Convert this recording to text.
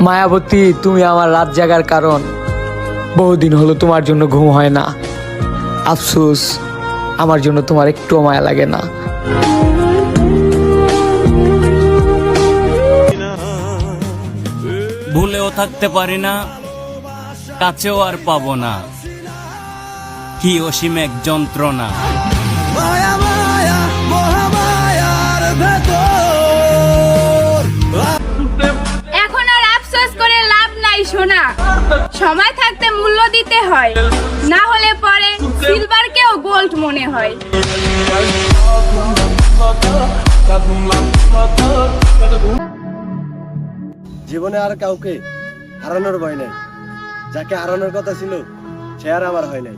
মায়াবতী, তুমি আমার রাত জাগার কারণ। বহুদিন হলো তোমার জন্য ঘুম হয় না। আফসোস, আমার জন্য তোমার একটুও মায়া লাগে না। ভুলেও থাকতে পারি না, কাছেও আর পাবো না, কি অসীম এক যন্ত্রণা। এখন আর আফসোস করে লাভ নাই সোনা, সময় থাকতে মূল্য দিতে হয়, না হলে পরে সিলভারকেও গোল্ড মনে হয়। জীবনে আর কাউকে হারানোর ভয় নাই, যাকে হারানোর কথা ছিল সে আর আমার হয় নাই।